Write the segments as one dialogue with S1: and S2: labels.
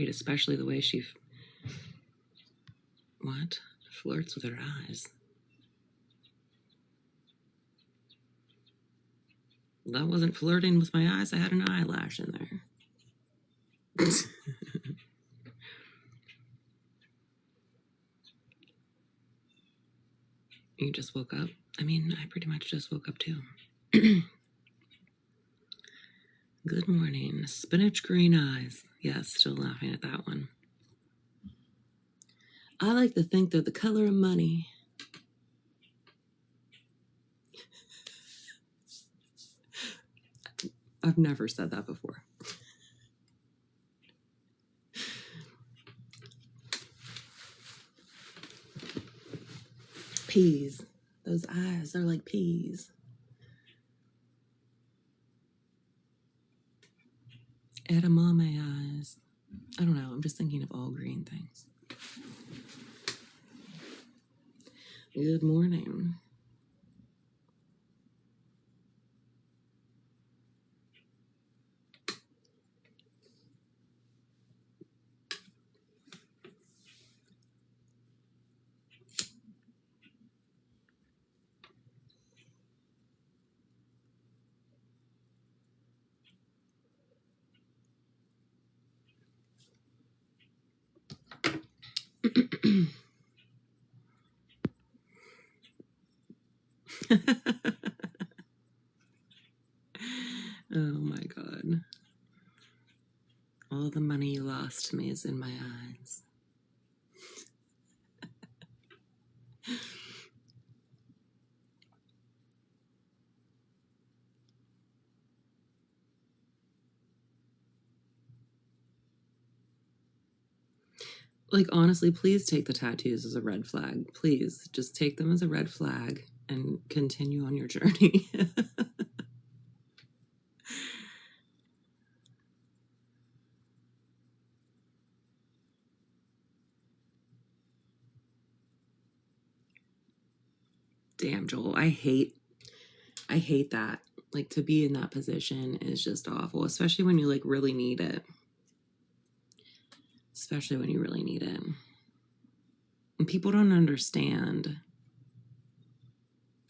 S1: especially the way she flirts with her eyes. That wasn't flirting with my eyes. I had an eyelash in there. You just woke up? I mean, I pretty much just woke up too. Good morning. Spinach green eyes. Yes, still laughing at that one. I like to think they're the color of money. I've never said that before. Peas. Those eyes are like peas. Edamame eyes. I don't know. I'm just thinking of all green things. Good morning. Oh my God. All the money you lost to me is in my eyes. Like, honestly, please take the tattoos as a red flag. Please, just take them as a red flag and continue on your journey. Damn, Joel, I hate that. Like, to be in that position is just awful, especially when you, like, really need it. Especially when you really need it. And people don't understand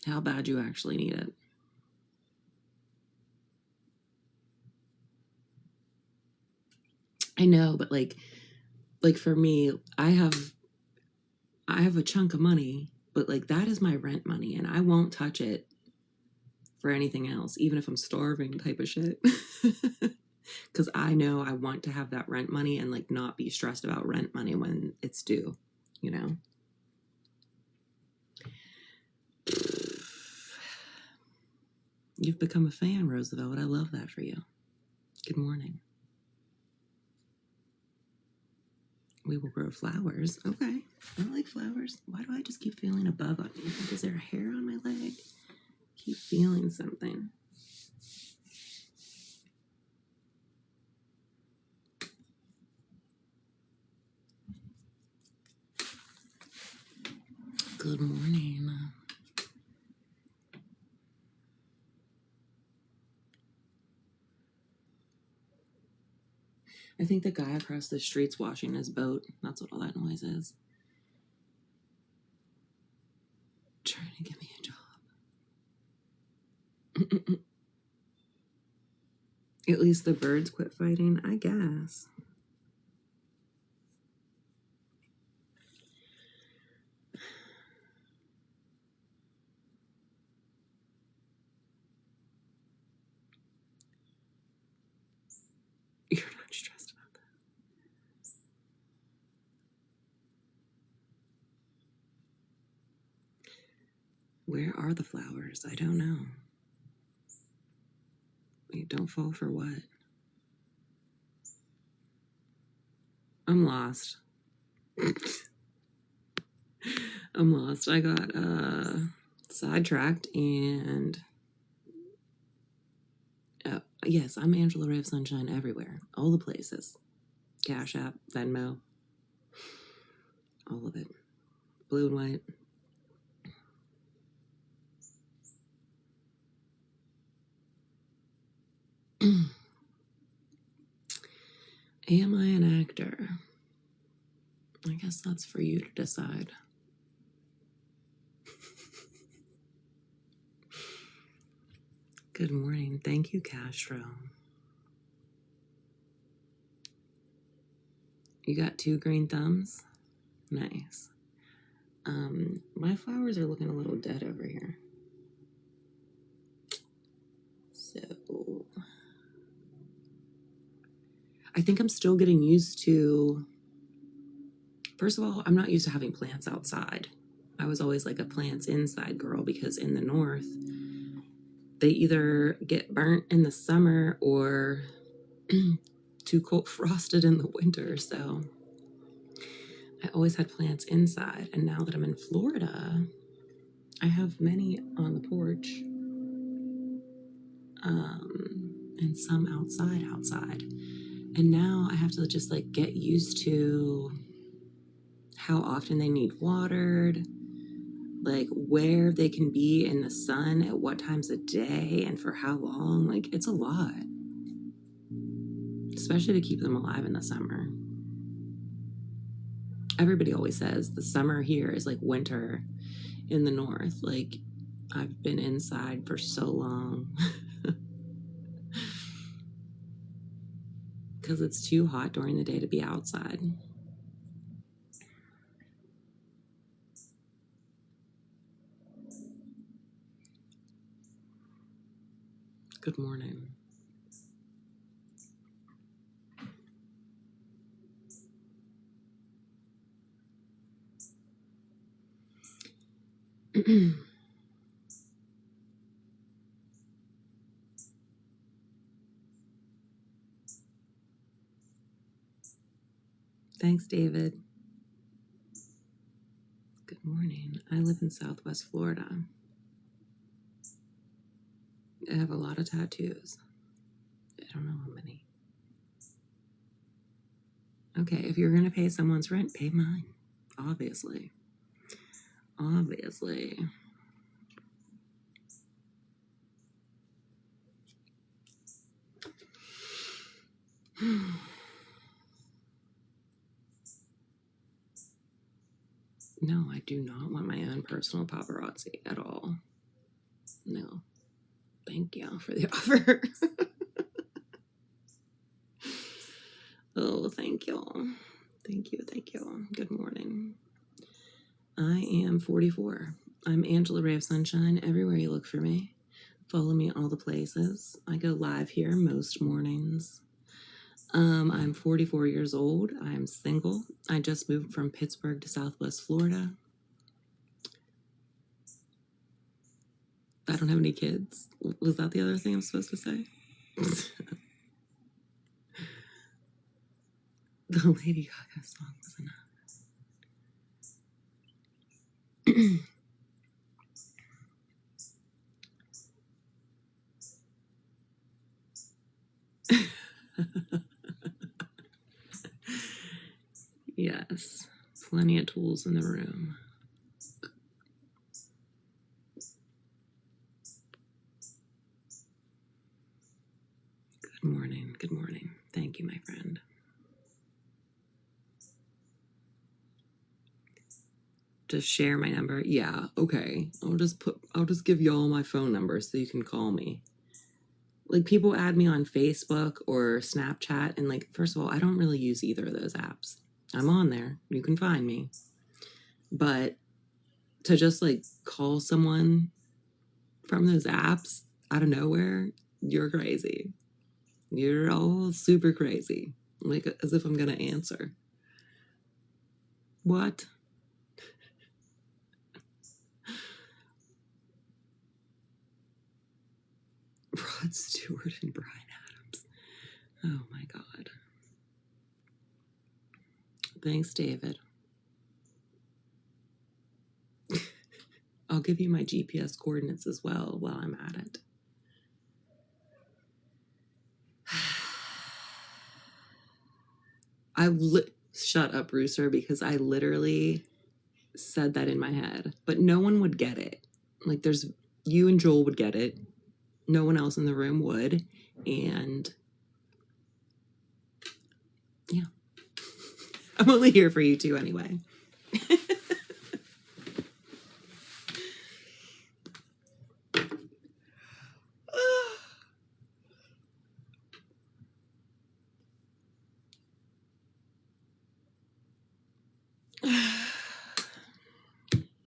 S1: how bad you actually need it. I know, but like for me, I have a chunk of money, but like that is my rent money and I won't touch it for anything else, even if I'm starving type of shit. Because I know I want to have that rent money and like not be stressed about rent money when it's due, you know? You've become a fan, Roosevelt. I love that for you. Good morning. We will grow flowers. Okay. I like flowers. Why do I just keep feeling a bug on me? Like, is there a hair on my leg? Keep feeling something. Good morning. I think the guy across the street's washing his boat. That's what all that noise is. Trying to get me a job. At least the birds quit fighting, I guess. You're not stressed about that. Where are the flowers? I don't know. Wait, don't fall for what? I'm lost. I'm lost. I got sidetracked and yes, I'm Angela Ray of Sunshine everywhere. All the places. Cash App, Venmo. All of it. Blue and white. Am I an actor? I guess that's for you to decide. Good morning. Thank you, Castro. You got 2 green thumbs? Nice. My flowers are looking a little dead over here. So I think I'm still getting used to, first of all, I'm not used to having plants outside. I was always like a plants inside girl because in the north, they either get burnt in the summer or too cold frosted in the winter. So I always had plants inside. And now that I'm in Florida, I have many on the porch, and some outside. And now I have to just like get used to how often they need watered, like where they can be in the sun at what times of day and for how long. Like it's a lot, especially to keep them alive in the summer. Everybody always says the summer here is like winter in the north. Like I've been inside for so long because it's too hot during the day to be outside. Good morning. Thanks, David. Good morning. I live in Southwest Florida. I have a lot of tattoos. I don't know how many. Okay, if you're going to pay someone's rent, pay mine. Obviously. No, I do not want my own personal paparazzi at all. No. Thank you for the offer. Oh, thank you. Thank you. Good morning. I am 44. I'm Angela Ray of Sunshine everywhere you look for me. Follow me all the places. I go live here most mornings. I'm 44 years old. I'm single. I just moved from Pittsburgh to Southwest Florida. I don't have any kids. Was that the other thing I'm supposed to say? The Lady Gaga song was enough. Yes, plenty of tools in the room. Good morning. Thank you, my friend. Just share my number. Yeah, okay. I'll just give y'all my phone number so you can call me. Like people add me on Facebook or Snapchat, and like, first of all, I don't really use either of those apps. I'm on there. You can find me. But to just like call someone from those apps out of nowhere, you're crazy. You're all super crazy. Like as if I'm gonna answer. What? Rod Stewart and Brian Adams. Oh my God. Thanks, David. I'll give you my GPS coordinates as well while I'm at it. Shut up, Rooster, because I literally said that in my head, but no one would get it. Like you and Joel would get it. No one else in the room would. And I'm only here for you two anyway.